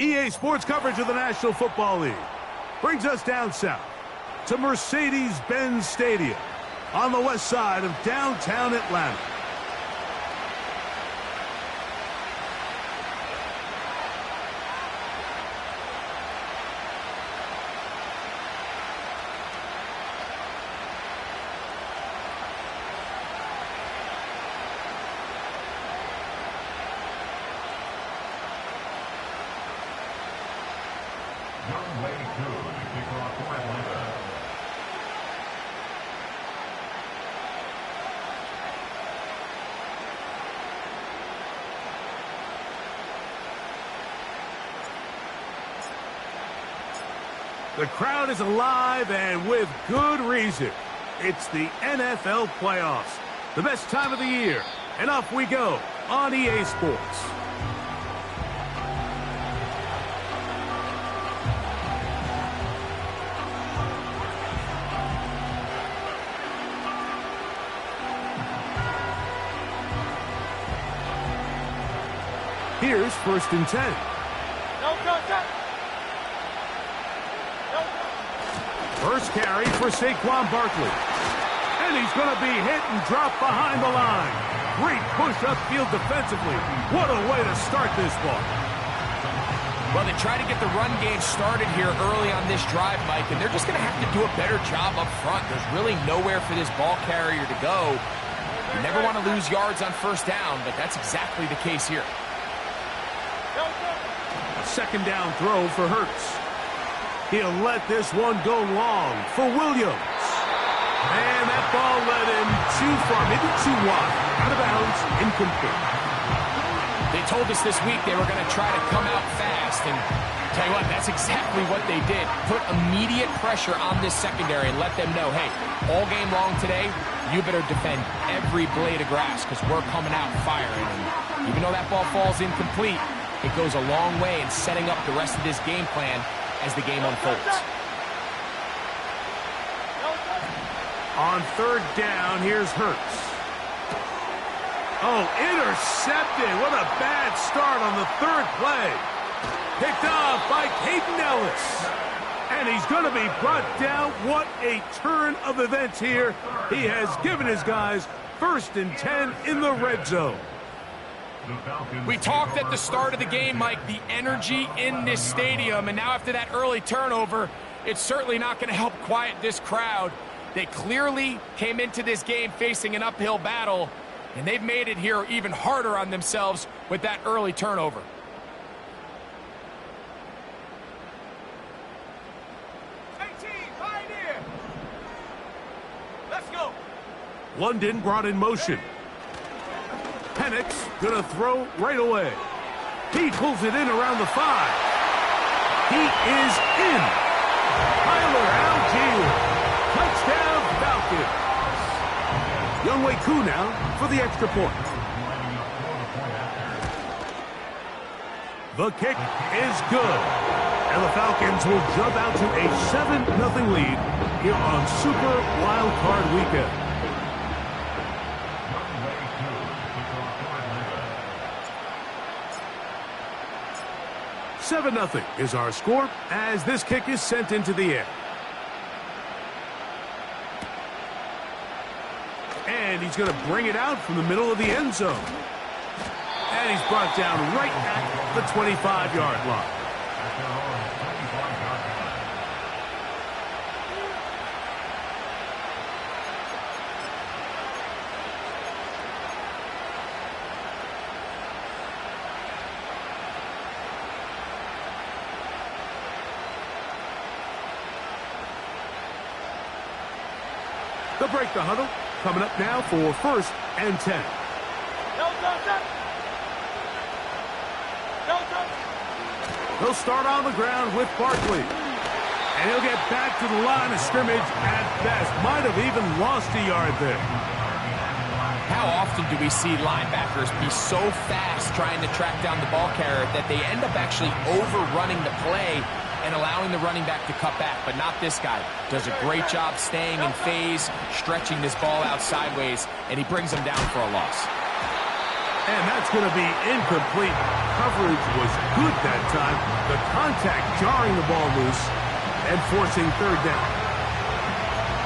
EA Sports coverage of the National Football League brings us down south to Mercedes-Benz Stadium on the west side of downtown Atlanta. The crowd is alive, and with good reason. It's the NFL playoffs, the best time of the year, and off we go on EA Sports. Here's 1st and 10. First carry for Saquon Barkley. And he's going to be hit and dropped behind the line. Great push upfield defensively. What a way to start this ball. Well, they try to get the run game started here early on this drive, Mike, and they're just going to have to do a better job up front. There's really nowhere for this ball carrier to go. You never want to lose yards on 1st down, but that's exactly the case here. A 2nd down throw for Hurts. He'll let this one go long for Williams. And that ball led him too far, maybe too wide. Out of bounds, incomplete. They told us this week they were going to try to come out fast. And tell you what, that's exactly what they did. Put immediate pressure on this secondary and let them know, hey, all game long today, you better defend every blade of grass because we're coming out firing. And even though that ball falls incomplete, it goes a long way in setting up the rest of this game plan as the game unfolds. On 3rd down, here's Hurts. Oh, intercepted. What a bad start on the 3rd play. Picked off by Caden Ellis. And he's going to be brought down. What a turn of events here. He has given his guys 1st and 10 in the red zone. We talked at the start of the game, Mike, the energy in this stadium, and now after that early turnover, it's certainly not going to help quiet this crowd. They clearly came into this game facing an uphill battle, and they've made it here even harder on themselves with that early turnover. Let's go. London brought in motion. Penix gonna throw right away. He pulls it in around the 5. He is in. Tyler Algier. Touchdown Falcons. Younghoe Koo now for the extra point. The kick is good. And the Falcons will jump out to a 7-0 lead here on Super Wildcard Weekend. 7-0 is our score as this kick is sent into the air. And he's going to bring it out from the middle of the end zone. And he's brought down right at the 25-yard line. They'll break the huddle. Coming up now for 1st and 10. He'll start on the ground with Barkley. And he'll get back to the line of scrimmage at best. Might have even lost a yard there. How often do we see linebackers be so fast trying to track down the ball carrier that they end up actually overrunning the play and allowing the running back to cut back, but not this guy. Does a great job staying in phase, stretching this ball out sideways, and he brings him down for a loss. And that's going to be incomplete. Coverage was good that time. The contact jarring the ball loose and forcing third down.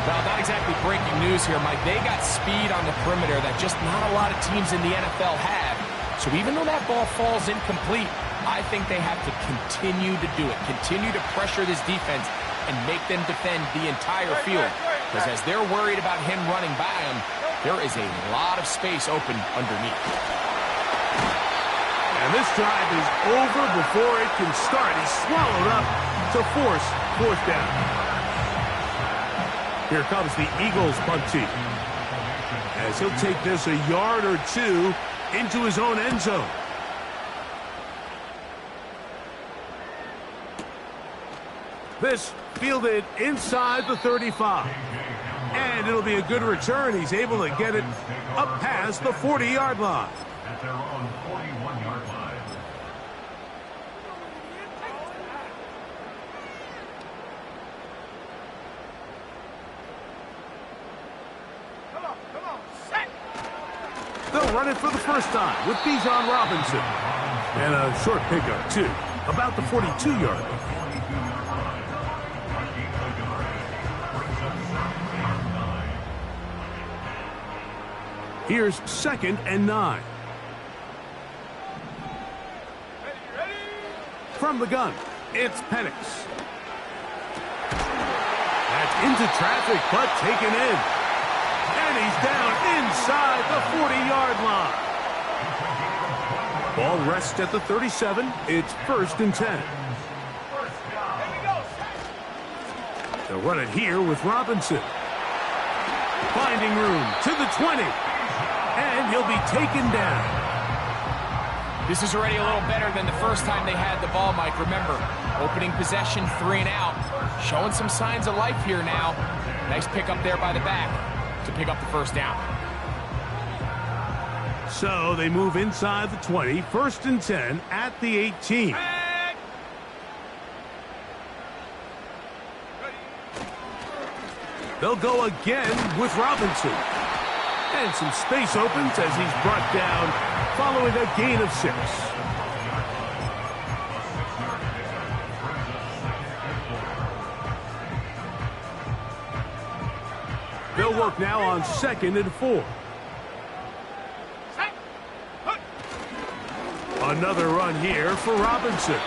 Well, not exactly breaking news here, Mike. They got speed on the perimeter that just not a lot of teams in the NFL have. So even though that ball falls incomplete, I think they have to continue to do it. Continue to pressure this defense and make them defend the entire field. Because as they're worried about him running by them, there is a lot of space open underneath. And this drive is over before it can start. He's swallowed up to force fourth down. Here comes the Eagles punt team, as he'll take this a yard or two into his own end zone. This fielded inside the 35. And it'll be a good return. He's able to get it up past the 40-yard line. At their own 41-yard line. They'll run it for the first time with Bijan Robinson. And a short pickup, too, about the 42-yard line. Here's 2nd and 9. From the gun, it's Penix. That's into traffic, but taken in. And he's down inside the 40-yard line. Ball rests at the 37. It's 1st and 10. They'll run it here with Robinson. Finding room to the 20. And he'll be taken down. This is already a little better than the first time they had the ball, Mike. Remember, opening possession, 3 and out. Showing some signs of life here now. Nice pick up there by the back to pick up the first down. So they move inside the 20, 1st and 10 at the 18. They'll go again with Robinson. And some space opens as he's brought down following a gain of 6. They'll work now on 2nd and 4. Another run here for Robinson.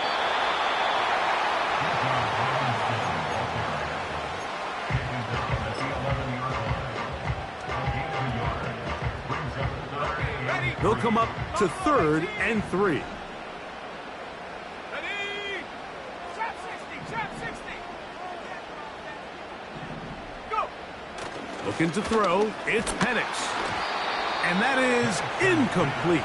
They'll come up to 3rd and 3. Ready? Trap 60, trap 60. Go. Looking to throw, it's Penix. And that is incomplete.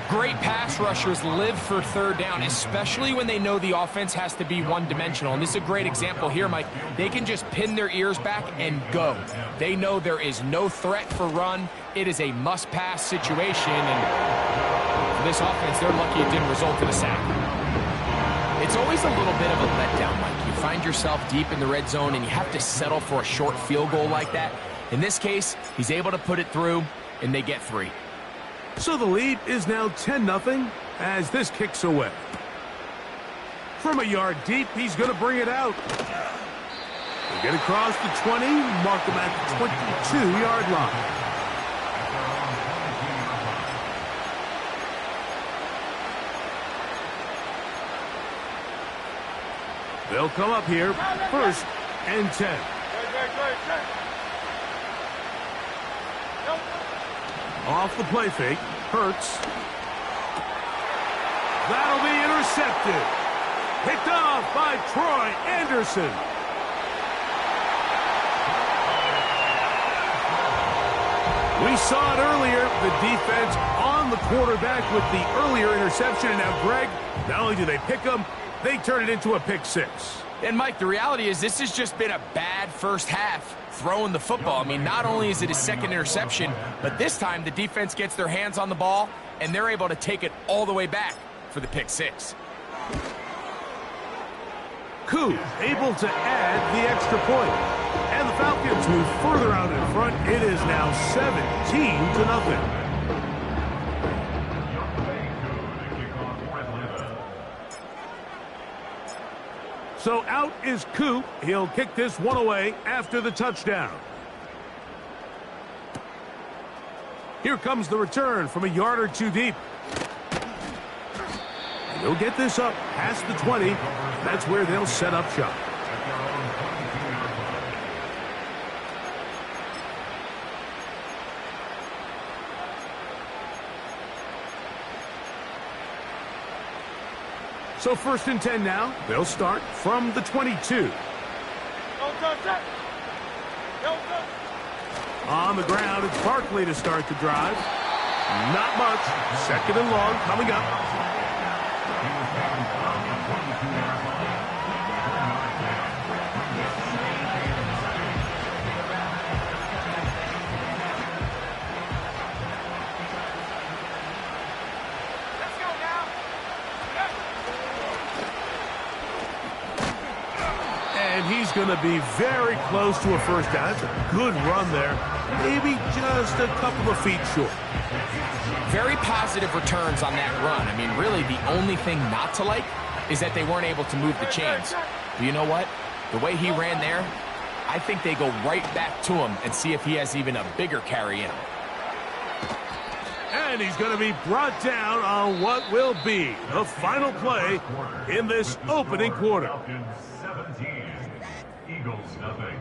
Great pass rushers live for third down, especially when they know the offense has to be one-dimensional. And this is a great example here, Mike. They can just pin their ears back and go. They know there is no threat for run. It is a must-pass situation. And for this offense, they're lucky it didn't result in a sack. It's always a little bit of a letdown, Mike. You find yourself deep in the red zone, and you have to settle for a short field goal like that. In this case, he's able to put it through, and they get 3. So the lead is now 10-0 as this kicks away. From a yard deep, he's going to bring it out. They get across the 20, mark him at the 22-yard line. They'll come up here, 1st and 10. Off the play fake, Hurts. That'll be intercepted. Picked off by Troy Anderson. We saw it earlier, the defense on the quarterback with the earlier interception. And now, Greg, not only do they pick him, they turn it into a pick 6. And, Mike, the reality is this has just been a bad first half throwing the football. I mean, not only is it his 2nd interception, but this time the defense gets their hands on the ball, and they're able to take it all the way back for the pick 6. Koo able to add the extra point. And the Falcons move further out in front. It is now 17-0. So out is Coop. He'll kick this one away after the touchdown. Here comes the return from a yard or two deep. And he'll get this up past the 20. That's where they'll set up shop. So 1st and 10 now. They'll start from the 22. On the ground, it's Barkley to start the drive. Not much. 2nd and long coming up. And he's going to be very close to a first down. That's a good run there. Maybe just a couple of feet short. Very positive returns on that run. I mean, really, the only thing not to like is that they weren't able to move the chains. But you know what? The way he ran there, I think they go right back to him and see if he has even a bigger carry in him. And he's going to be brought down on what will be the final play in this opening quarter. 17, Eagles nothing.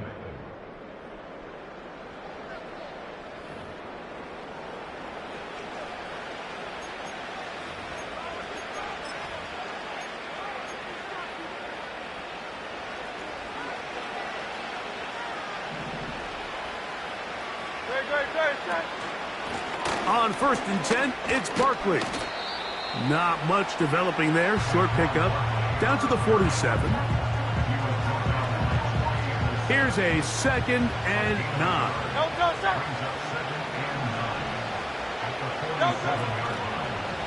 On 1st and 10, it's Barkley. Not much developing there. Short pickup. Down to the 47. Here's a 2nd and 9.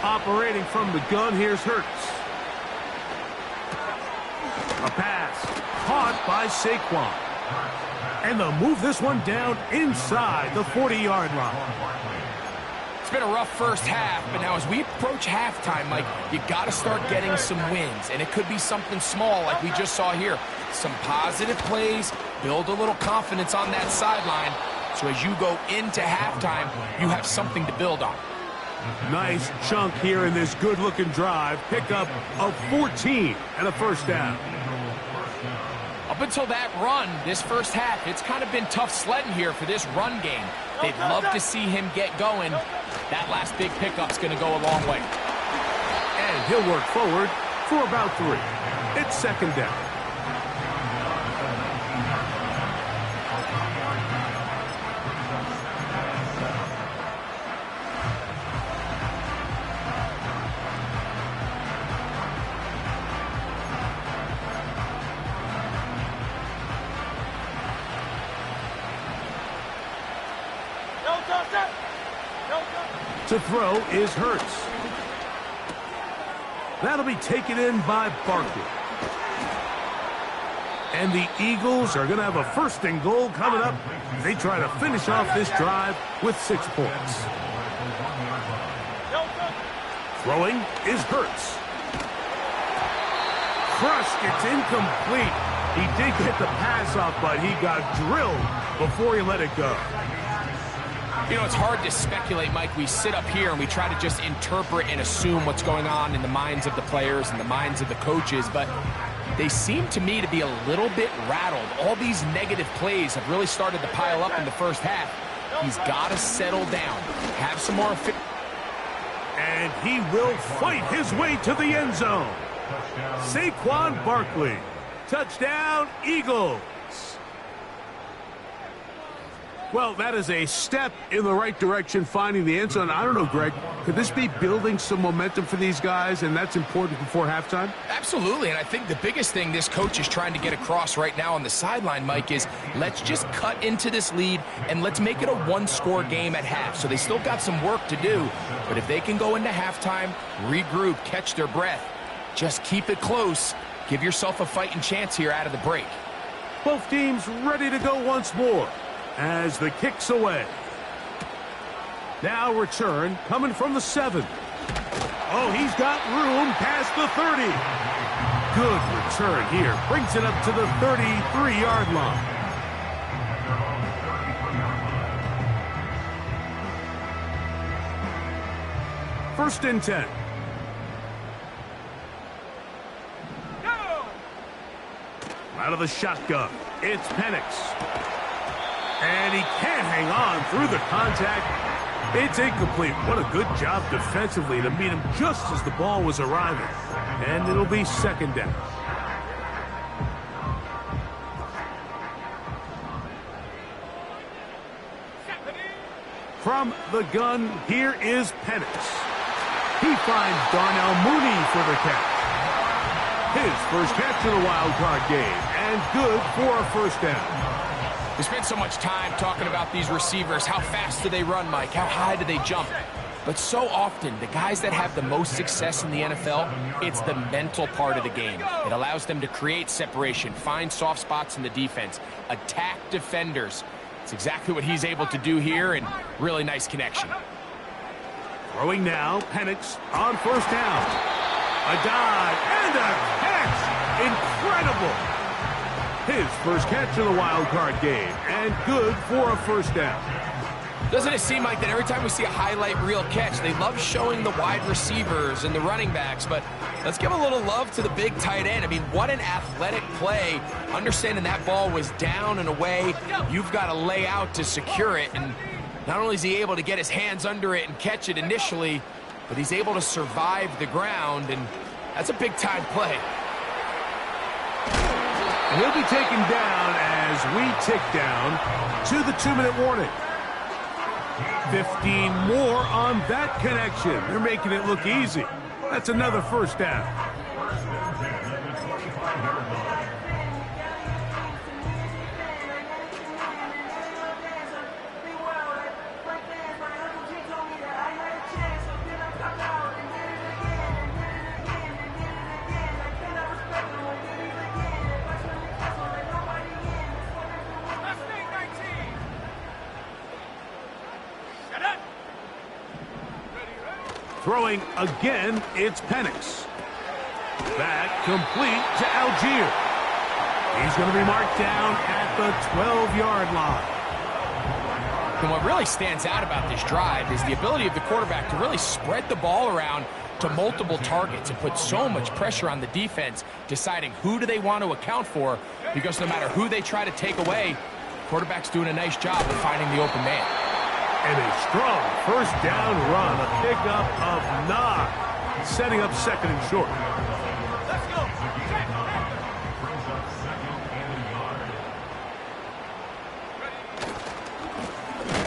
Operating from the gun, here's Hurts. A pass. Caught by Saquon. And they'll move this one down inside the 40-yard line. It's been a rough first half, but now as we approach halftime, Mike, you got to start getting some wins, and it could be something small like we just saw here. Some positive plays, build a little confidence on that sideline, so as you go into halftime, you have something to build on. Nice chunk here in this good-looking drive. Pickup of 14 and a first down. Up until that run, this first half, it's kind of been tough sledding here for this run game. They'd love to see him get going. That last big pickup's going to go a long way. And he'll work forward for about 3. It's 2nd down. To throw is Hurts. That'll be taken in by Barkley. And the Eagles are going to have a 1st and goal coming up. They try to finish off this drive with 6 points. Throwing is Hurts. Crushed, it's incomplete. He did get the pass off, but he got drilled before he let it go. You know, it's hard to speculate, Mike. We sit up here and we try to just interpret and assume what's going on in the minds of the players and the minds of the coaches, but they seem to me to be a little bit rattled. All these negative plays have really started to pile up in the first half. He's got to settle down, have some more and he will fight his way to the end zone. Saquon Barkley. Touchdown, Eagles. Well, that is a step in the right direction, finding the end zone. I don't know, Greg, could this be building some momentum for these guys, and that's important before halftime? Absolutely, and I think the biggest thing this coach is trying to get across right now on the sideline, Mike, is let's just cut into this lead, and let's make it a one-score game at half. So they still got some work to do, but if they can go into halftime, regroup, catch their breath, just keep it close, give yourself a fighting chance here out of the break. Both teams ready to go once more as the kick's away. Now return coming from the 7. Oh, he's got room past the 30. Good return here. Brings it up to the 33-yard line. First and 10. Go! Out of the shotgun, it's Penix. And he can't hang on through the contact. It's incomplete. What a good job defensively to meet him just as the ball was arriving. And it'll be second down. From the gun, here is Penix. He finds Darnell Mooney for the catch. His first catch of the wild card game, and good for a first down. We spent so much time talking about these receivers. How fast do they run, Mike? How high do they jump? But so often, the guys that have the most success in the NFL, it's the mental part of the game. It allows them to create separation, find soft spots in the defense, attack defenders. It's exactly what he's able to do here, and really nice connection. Throwing now, Penix on first down. A dive and a catch. Incredible. His first catch of the wild card game, and good for a first down. Doesn't it seem like that every time we see a highlight reel catch, they love showing the wide receivers and the running backs, but let's give a little love to the big tight end. I mean, what an athletic play. Understanding that ball was down and away, you've got to lay out to secure it, and not only is he able to get his hands under it and catch it initially, but he's able to survive the ground, and that's a big-time play. And he'll be taken down as we tick down to the 2-minute warning. 15 more on that connection. They're making it look easy. That's another first down. Throwing again, it's Penix. Back complete to Algier. He's going to be marked down at the 12-yard line. And what really stands out about this drive is the ability of the quarterback to really spread the ball around to multiple targets and put so much pressure on the defense, deciding who do they want to account for, because no matter who they try to take away, the quarterback's doing a nice job of finding the open man. And a strong first down run, a pickup of 9, setting up second and short. Let's go!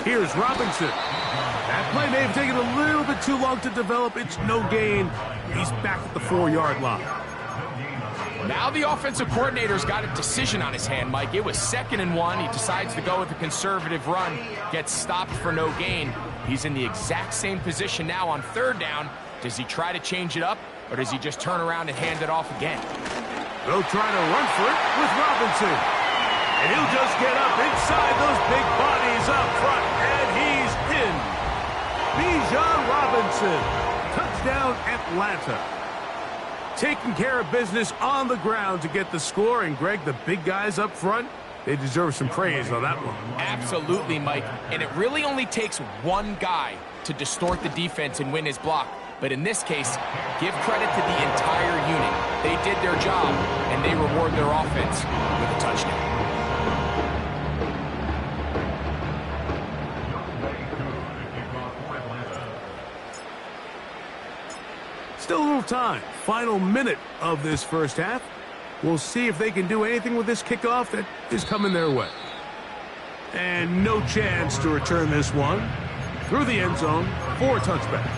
Here's Robinson. That play may have taken a little bit too long to develop. It's no gain. He's back at the 4-yard line. Now the offensive coordinator's got a decision on his hand, Mike. It was 2nd and 1. He decides to go with a conservative run, gets stopped for no gain. He's in the exact same position now on 3rd down. Does he try to change it up, or does he just turn around and hand it off again? They'll try to run for it with Robinson. And he'll just get up inside those big bodies up front, and he's in. Bijan Robinson, touchdown Atlanta. Taking care of business on the ground to get the score, and Greg, the big guys up front, they deserve some praise on that one. Absolutely, Mike. And it really only takes one guy to distort the defense and win his block. But in this case, give credit to the entire unit. They did their job, and they reward their offense with a touchdown. Still a little time. Final minute of this first half. We'll see if they can do anything with this kickoff that is coming their way. And no chance to return this one through the end zone for a touchback.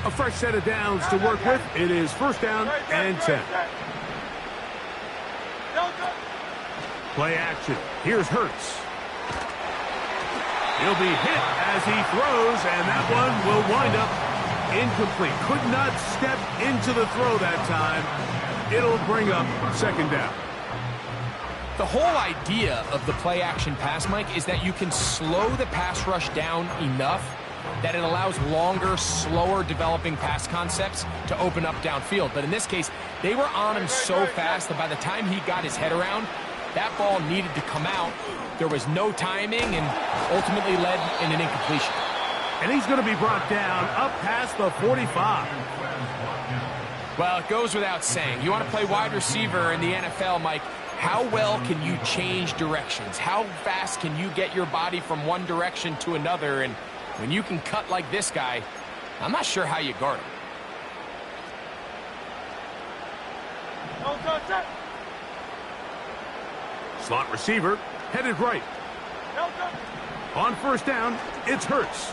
A fresh set of downs to work with. It is first down and 10. Play action. Here's Hurts. He'll be hit as he throws, and that one will wind up incomplete. Could not step into the throw that time. It'll bring up second down. the whole idea of the play-action pass, Mike, is that you can slow the pass rush down enough that it allows longer, slower developing pass concepts to open up downfield. But in this case, they were on him so fast that by the time he got his head around, that ball needed to come out. There was no timing and ultimately led in an incompletion. And he's going to be brought down up past the 45. Well, it goes without saying. You want to play wide receiver in the NFL, Mike, how well can you change directions? How fast can you get your body from one direction to another? And when you can cut like this guy, I'm not sure how you guard him. Slot receiver, headed right. On first down, it's Hurts.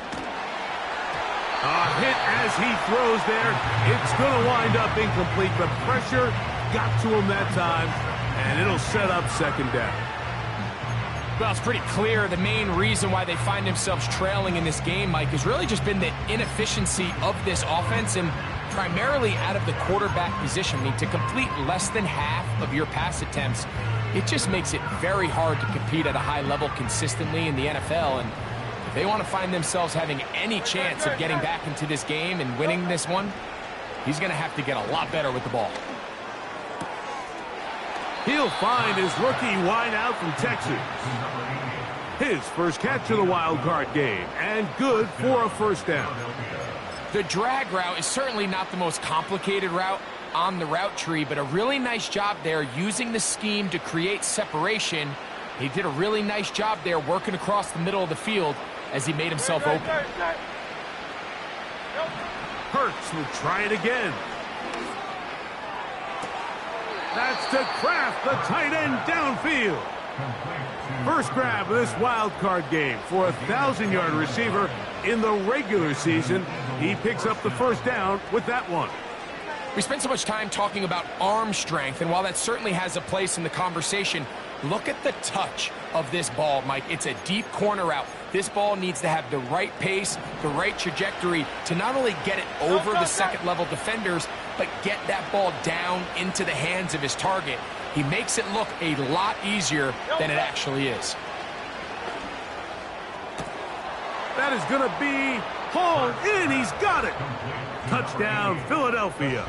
A hit as he throws there. It's going to wind up incomplete. The pressure got to him that time, and it'll set up second down. Well, it's pretty clear the main reason why they find themselves trailing in this game, Mike, has really just been the inefficiency of this offense and primarily out of the quarterback position. I mean, to complete less than half of your pass attempts, it just makes it very hard to compete at a high level consistently in the NFL. And if they want to find themselves having any chance of getting back into this game and winning this one, he's going to have to get a lot better with the ball. He'll find his rookie wideout from Texas. His first catch of the wild card game, and good for a first down. The drag route is certainly not the most complicated route on the route tree, but a really nice job there using the scheme to create separation. He did a really nice job there working across the middle of the field as he made himself open. Hurts will try it again. That's to Kraft, the tight end downfield. First grab of this wild card game for a 1,000-yard receiver in the regular season. He picks up the first down with that one. We spent so much time talking about arm strength, and while that certainly has a place in the conversation, look at the touch of this ball, Mike. It's a deep corner route. This ball needs to have the right pace, the right trajectory to not only get it over the second-level defenders, but get that ball down into the hands of his target. He makes it look a lot easier than it actually is. That is going to be hauled in. He's got it. Touchdown, Philadelphia.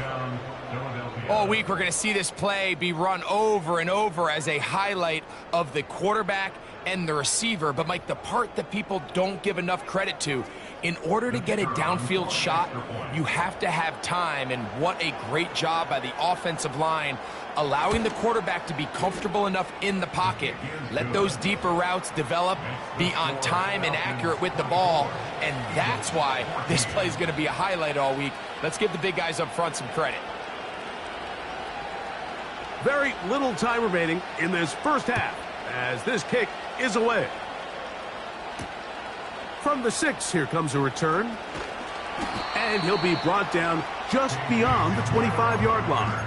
All week, we're going to see this play be run over and over as a highlight of the quarterback and the receiver. But, Mike, the part that people don't give enough credit to, in order to get a downfield shot, you have to have time. And what a great job by the offensive line, allowing the quarterback to be comfortable enough in the pocket. Let those deeper routes develop, be on time and accurate with the ball. And that's why this play is going to be a highlight all week. Let's give the big guys up front some credit. Very little time remaining in this first half as this kick is away. From the 6, here comes a return. And he'll be brought down just beyond the 25-yard line.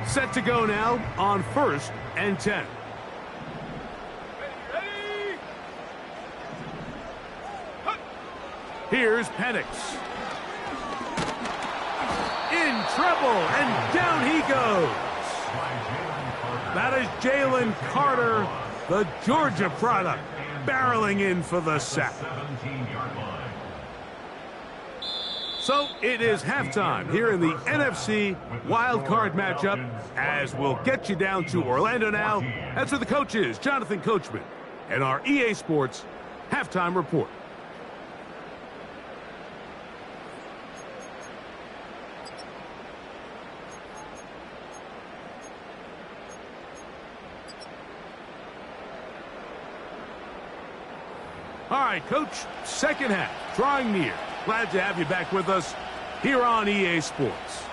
Set to go now on 1st and 10. Here's Penix. In trouble, and down he goes. That is Jalen Carter, the Georgia product, barreling in for the sack. So it is halftime here in the NFC wildcard matchup, as we'll get you down to Orlando now. That's where the coach is, Jonathan Coachman, and our EA Sports halftime report. All right, Coach, second half, drawing near. Glad to have you back with us here on EA Sports.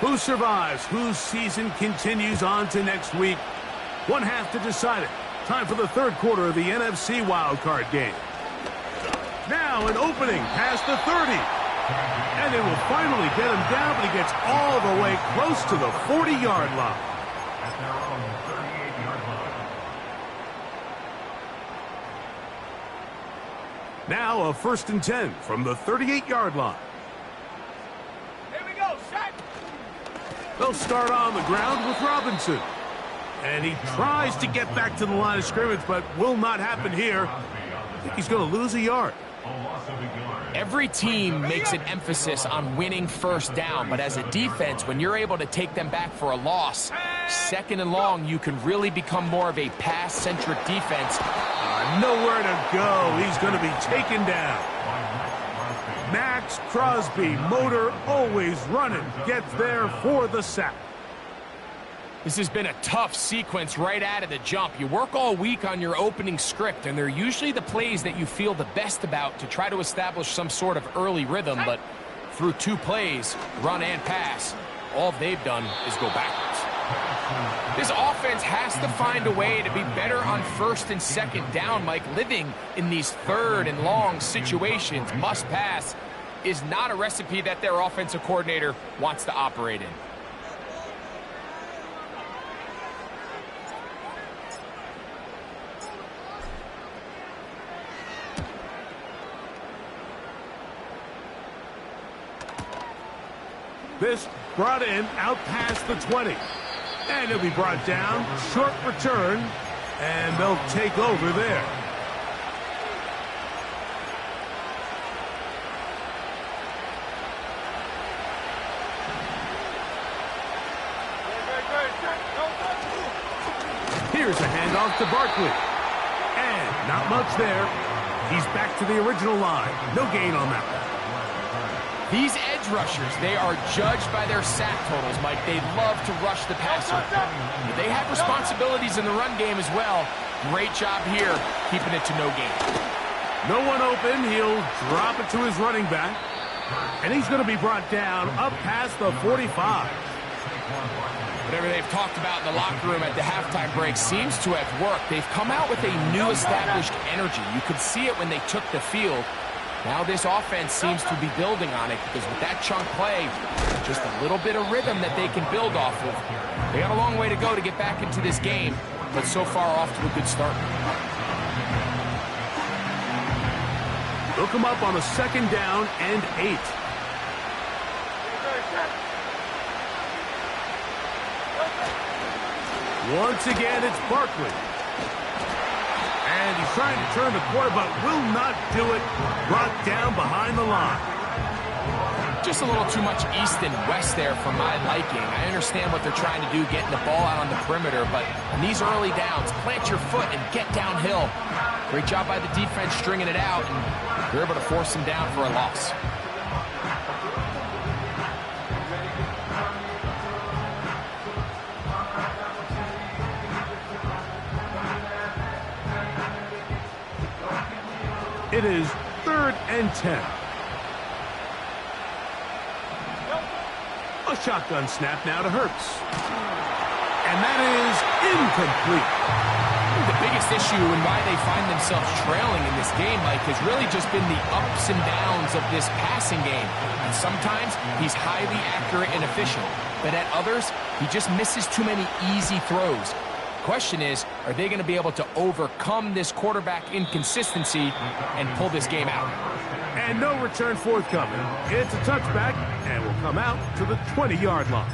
Who survives? Whose season continues on to next week? One half to decide it. Time for the third quarter of the NFC wildcard game. Now an opening past the 30. And they will finally get him down, but he gets all the way close to the 40-yard line. At their own 38-yard line. Now a 1st and 10 from the 38-yard line. Here we go, set. They'll start on the ground with Robinson. And he tries to get back to the line of scrimmage, but will not happen here. I think he's going to lose a yard. A loss of a yard. Every team makes an emphasis on winning first down, but as a defense, when you're able to take them back for a loss, 2nd and long, you can really become more of a pass-centric defense. Nowhere to go. He's going to be taken down. Max Crosby, motor always running, gets there for the sack. This has been a tough sequence right out of the jump. You work all week on your opening script, and they're usually the plays that you feel the best about to try to establish some sort of early rhythm, but through 2 plays, run and pass, all they've done is go backwards. This offense has to find a way to be better on 1st and 2nd down, Mike. Living in these 3rd and long situations, must pass, is not a recipe that their offensive coordinator wants to operate in. This brought in out past the 20. And he'll be brought down. Short return. And they'll take over there. Here's a handoff to Barkley. And not much there. He's back to the original line. No gain on that one. These edge rushers, they are judged by their sack totals, Mike. They love to rush the passer. But they have responsibilities in the run game as well. Great job here, keeping it to no gain. No one open. He'll drop it to his running back. And he's going to be brought down up past the 45. Whatever they've talked about in the locker room at the halftime break seems to have worked. They've come out with a new established energy. You could see it when they took the field. Now this offense seems to be building on it because with that chunk play, just a little bit of rhythm that they can build off of. They got a long way to go to get back into this game, but so far off to a good start. They'll come up on a 2nd down and 8. Once again, it's Barkley. And he's trying to turn the corner, but will not do it. Brought down behind the line. Just a little too much east and west there for my liking. I understand what they're trying to do, getting the ball out on the perimeter, but on these early downs, plant your foot and get downhill. Great job by the defense stringing it out, and they're able to force him down for a loss. It is 3rd and 10. A shotgun snap now to Hurts. And that is incomplete. The biggest issue and why they find themselves trailing in this game, Mike, has really just been the ups and downs of this passing game. And sometimes he's highly accurate and efficient, but at others, he just misses too many easy throws. Question is, are they going to be able to overcome this quarterback inconsistency and pull this game out? And no return forthcoming. It's a touchback and will come out to the 20-yard line.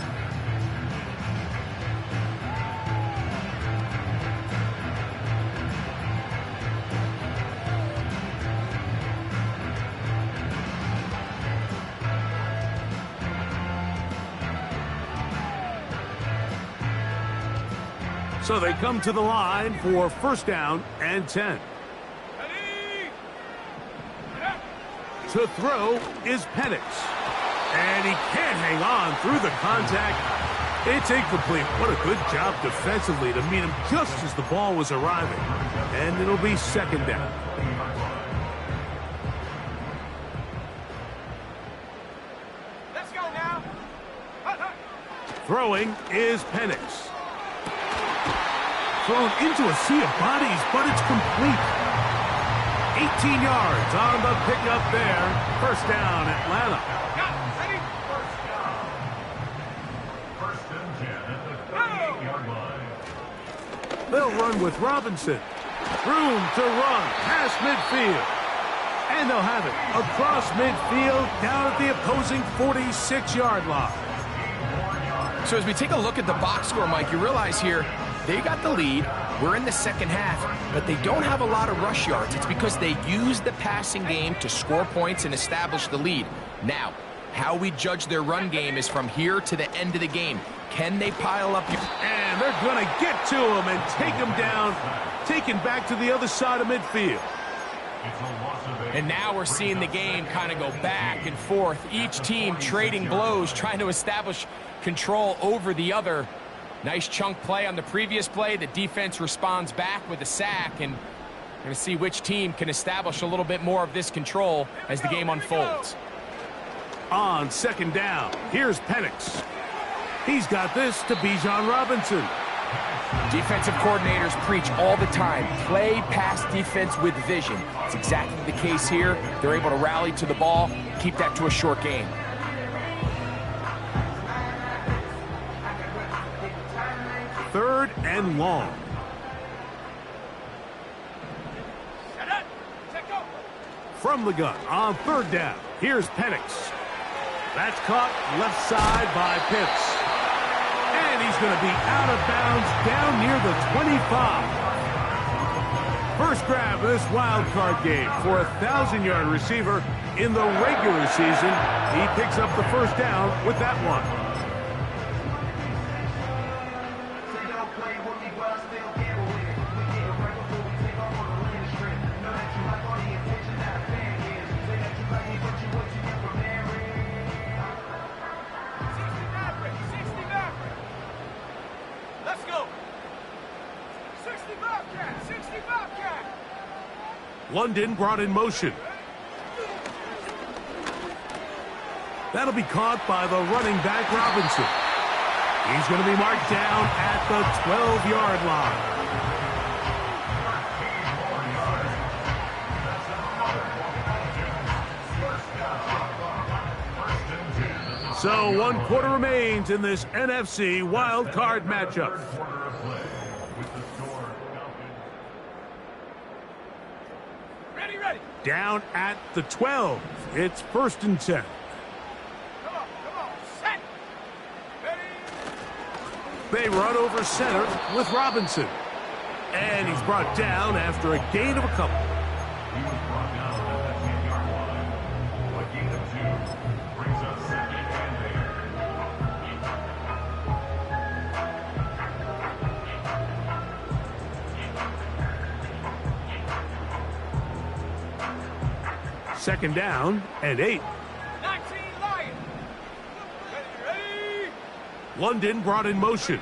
So they come to the line for 1st down and 10. To throw is Penix. And he can't hang on through the contact. It's incomplete. What a good job defensively to meet him just as the ball was arriving. And it'll be 2nd down. Let's go now. Throwing is Penix. Thrown into a sea of bodies, but it's complete. 18 yards on the pickup there. First down, Atlanta. Ready? First down. First and 10 at the 38-yard line. They'll run with Robinson. Room to run past midfield. And they'll have it across midfield down at the opposing 46-yard line. So as we take a look at the box score, Mike, you realize here they got the lead. We're in the second half, but they don't have a lot of rush yards. It's because they use the passing game to score points and establish the lead. Now, how we judge their run game is from here to the end of the game. Can they pile up? And they're going to get to him and take him down, taken back to the other side of midfield. And now we're seeing the game kind of go back and forth. Each team trading blows, trying to establish control over the other. Nice chunk play on the previous play. The defense responds back with a sack, and we're going to see which team can establish a little bit more of this control as the game unfolds. On second down, here's Penix. He's got this to Bijan Robinson. Defensive coordinators preach all the time, play pass defense with vision. It's exactly the case here. They're able to rally to the ball, keep that to a short game. Third and long. Set up. Check go. From the gun on third down, here's Penix. That's caught left side by Pitts. And he's going to be out of bounds down near the 25. First grab of this wild card game for a 1,000-yard receiver in the regular season. He picks up the first down with that one. Let's go. 60 Bobcat. 60 Bobcat. London brought in motion. That'll be caught by the running back Robinson. He's going to be marked down at the 12-yard line. So 1 quarter remains in this NFC wild card matchup. Ready. Down at the 12. It's first and 10. Come on. Set. Ready. They run over center with Robinson. And he's brought down after a gain of a couple. He was brought down at the 10-yard line. A gain of 2 brings us second and Second down and 8. 19 Lions. Ready. London brought in motion.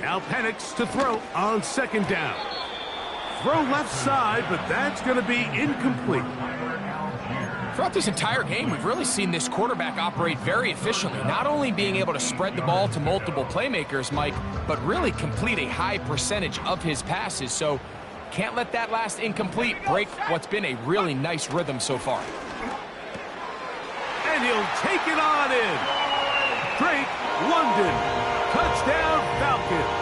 Now Penix to throw on second down. Throw left side, but that's going to be incomplete. Throughout this entire game, we've really seen this quarterback operate very efficiently, not only being able to spread the ball to multiple playmakers, Mike, but really complete a high percentage of his passes. So can't let that last incomplete break what's been a really nice rhythm so far. And he'll take it on in. Drake London. Touchdown Falcons.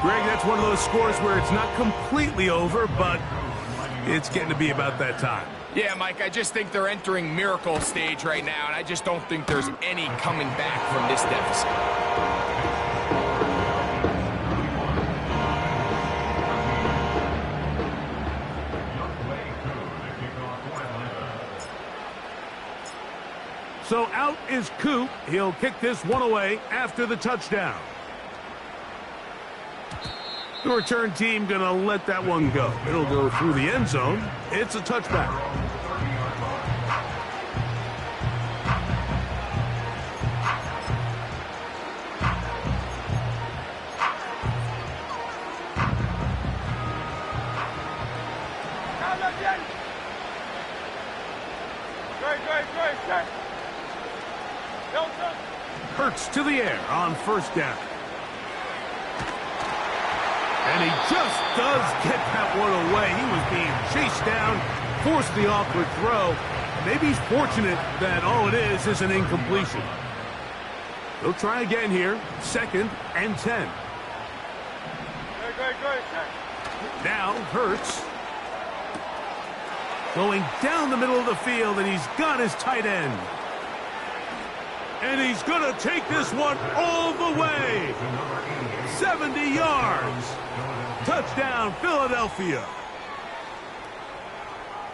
Greg, that's one of those scores where it's not completely over, but it's getting to be about that time. Yeah, Mike, I just think they're entering miracle stage right now, and I just don't think there's any coming back from this deficit. So out is Coop. He'll kick this one away after the touchdown. The return team going to let that one go. It'll go through the end zone. It's a touchback. Great. Hurts to the air on first down. And he just does get that one away. He was being chased down, forced the awkward throw. Maybe he's fortunate that all it is an incompletion. He'll try again here. 2nd and 10. Good. Now Hurts going down the middle of the field, and he's got his tight end. And he's going to take this one all the way. 70 yards. Touchdown, Philadelphia.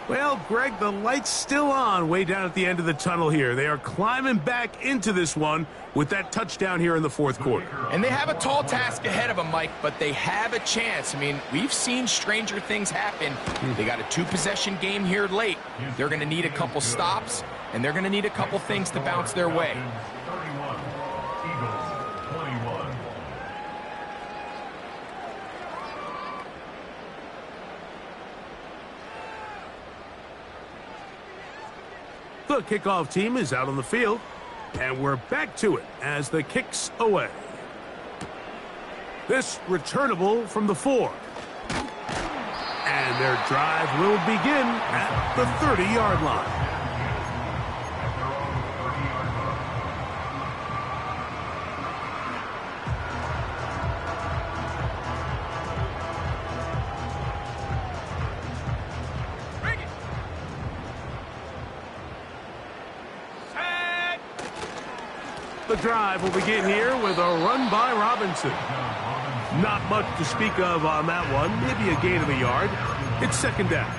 Well, Greg, the light's still on way down at the end of the tunnel here. They are climbing back into this one with that touchdown here in the 4th quarter. And they have a tall task ahead of them, Mike, but they have a chance. I mean, we've seen stranger things happen. They got a 2-possession game here late. They're going to need a couple stops, and they're going to need a couple things to bounce their way. 31. Eagles 21. The kickoff team is out on the field, and we're back to it as the kick's away. This returnable from the 4. And their drive will begin at the 30-yard line. The drive will begin here with a run by Robinson. Not much to speak of on that one. Maybe a gain of a yard. It's 2nd down.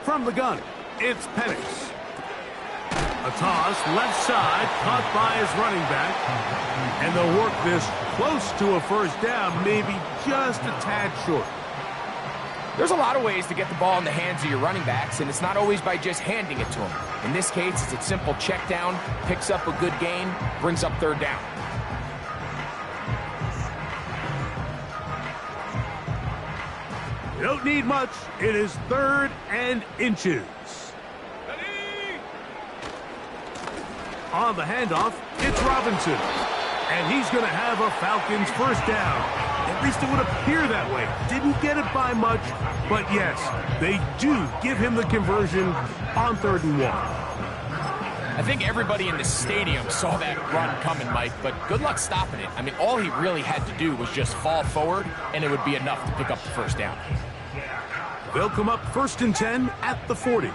From the gun, it's Penix. A toss, left side, caught by his running back. And they'll work this close to a 1st down, maybe just a tad short. There's a lot of ways to get the ball in the hands of your running backs, and it's not always by just handing it to them. In this case, it's a simple check down, picks up a good gain, brings up 3rd down. You don't need much. It is 3rd and inches. On the handoff, it's Robinson. And he's going to have a Falcons 1st down. At least it would appear that way. Didn't get it by much, but yes, they do give him the conversion on 3rd and 1. I think everybody in the stadium saw that run coming, Mike, but good luck stopping it. I mean, all he really had to do was just fall forward, and it would be enough to pick up the 1st down. They'll come up 1st and 10 at the 40.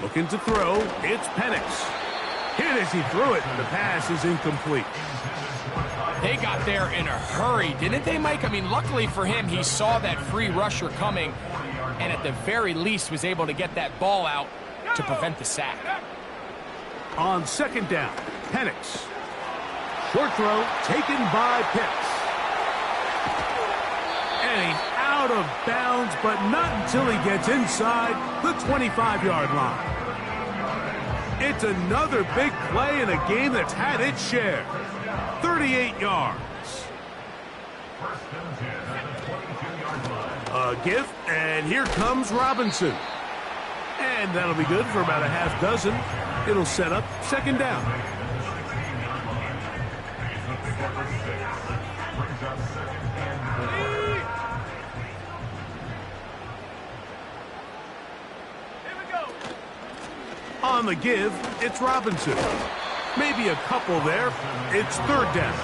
Looking to throw, it's Penix. Hit as he threw it, and the pass is incomplete. They got there in a hurry, didn't they, Mike? I mean, luckily for him, he saw that free rusher coming, and at the very least was able to get that ball out to prevent the sack. On 2nd down, Penix. Short throw taken by Pitts. And he's out of bounds, but not until he gets inside the 25-yard line. It's another big play in a game that's had its share. 38 yards. A give, and here comes Robinson. And that'll be good for about a half dozen. It'll set up 2nd down. On the give, it's Robinson. Maybe a couple there. It's 3rd down.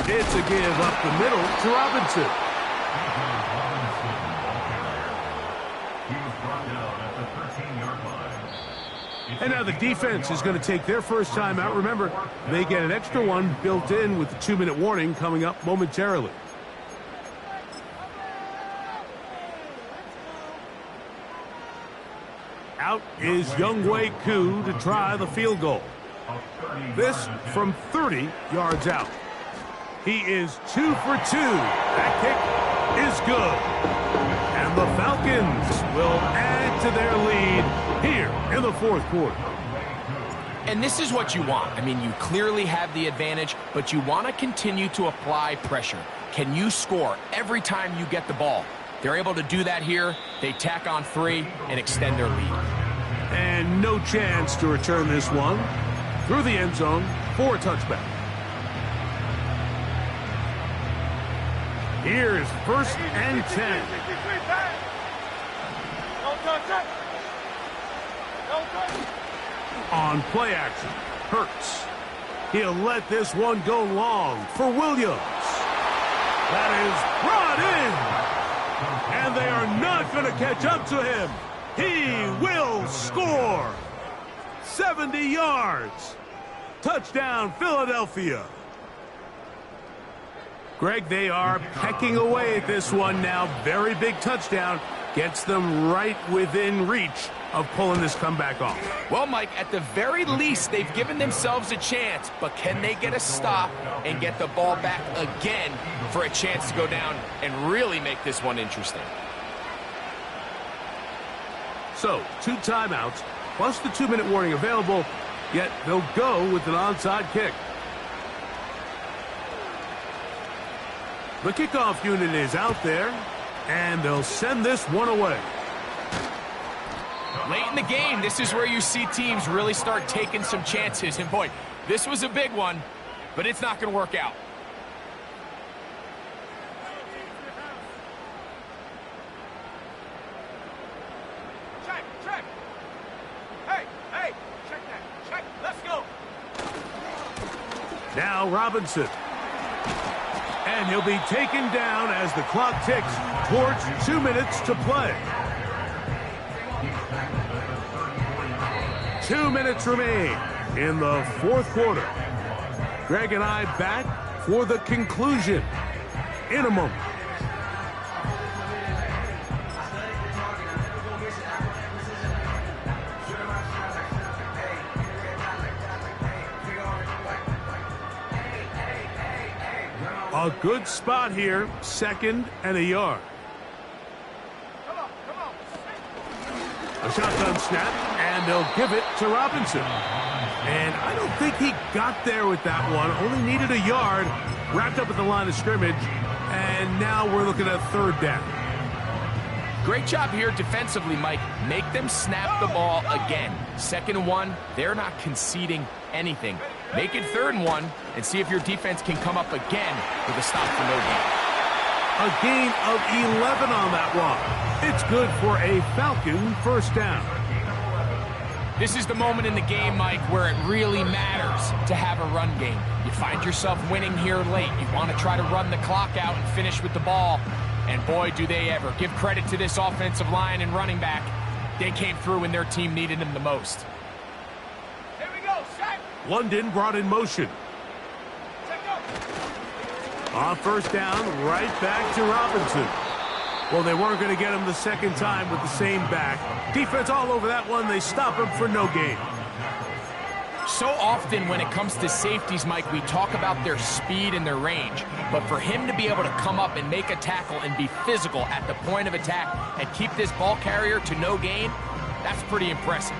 It's a give up the middle to Robinson. And now the defense is going to take their first time out. Remember, they get an extra one built in with the 2-minute warning coming up momentarily. Out is Younghoe Koo to try the field goal. This from 30 yards out. He is 2 for 2. That kick is good. And the Falcons will add to their lead here in the fourth quarter. And this is what you want. I mean, you clearly have the advantage, but you want to continue to apply pressure. Can you score every time you get the ball? They're able to do that here. They tack on 3 and extend their lead. And no chance to return this one through the end zone for a touchback. Here's 1st and 10. On play action, Hurts. He'll let this one go long for Williams. That is brought in. And they are not going to catch up to him. He will score. 70 yards. Touchdown, Philadelphia. Greg, they are pecking away at this one now. Very big touchdown. Gets them right within reach of pulling this comeback off. Well, Mike, at the very least, they've given themselves a chance, but can they get a stop and get the ball back again for a chance to go down and really make this one interesting? So, 2 timeouts, plus the 2-minute warning available, yet they'll go with an onside kick. The kickoff unit is out there, and they'll send this one away. Late in the game, this is where you see teams really start taking some chances. And boy, this was a big one, but it's not going to work out. Check. Hey, check that. Check. Let's go. Now Robinson. And he'll be taken down as the clock ticks towards 2 minutes to play. 2 minutes remain in the fourth quarter. Greg and I back for the conclusion in a moment. A good spot here, 2nd and a yard. Come on. A shotgun snap, and they'll give it to Robinson. And I don't think he got there with that one. Only needed a yard, wrapped up at the line of scrimmage, and now we're looking at 3rd down. Great job here defensively, Mike. Make them snap the ball again. 2nd and 1, they're not conceding anything. Make it 3rd and 1 and see if your defense can come up again with a stop for no gain. A gain of 11 on that one. It's good for a Falcon 1st down. This is the moment in the game, Mike, where it really matters to have a run game. You find yourself winning here late. You want to try to run the clock out and finish with the ball. And boy, do they ever. Give credit to this offensive line and running back. They came through when their team needed them the most. Here we go. Set. London brought in motion. Check up. On 1st down, right back to Robinson. Well, they weren't going to get him the 2nd time with the same back. Defense all over that one. They stop him for no gain. So often when it comes to safeties, Mike, we talk about their speed and their range. But for him to be able to come up and make a tackle and be physical at the point of attack and keep this ball carrier to no gain, that's pretty impressive.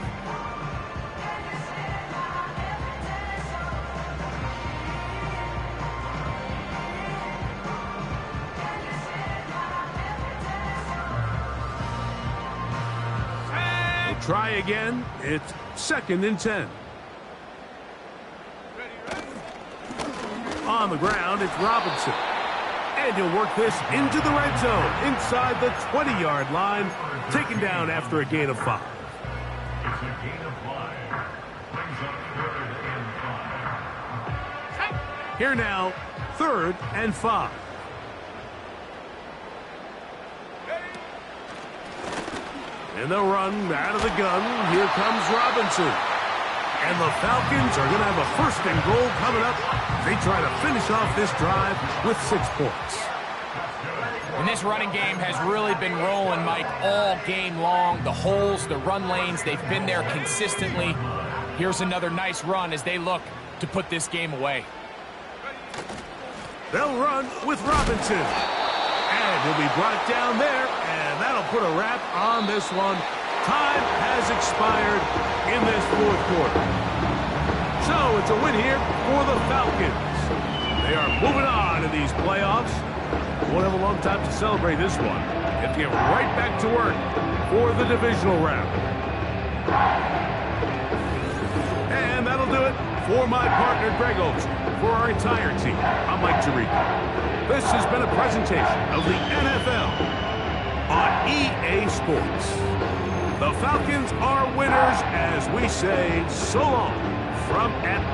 Try again. It's 2nd and 10. Ready. On the ground, it's Robinson. And he'll work this into the red zone, inside the 20-yard line, taken down after a gain of 5. It's a gain of 5. Brings up 3rd and 5. Here now, 3rd and 5. And they'll run out of the gun. Here comes Robinson. And the Falcons are going to have a 1st and goal coming up. They try to finish off this drive with 6 points. And this running game has really been rolling, Mike, all game long. The holes, the run lanes, they've been there consistently. Here's another nice run as they look to put this game away. They'll run with Robinson. And he'll be brought down there, and that'll put a wrap on this one. Time has expired in this fourth quarter. So it's a win here for the Falcons. They are moving on in these playoffs. Won't have a long time to celebrate this one. They have to get right back to work for the divisional round. And that'll do it for my partner, Greg Olson. For our entire team, I'm Mike Tirico. This has been a presentation of the NFL on EA Sports. The Falcons are winners as we say so long from Atlanta.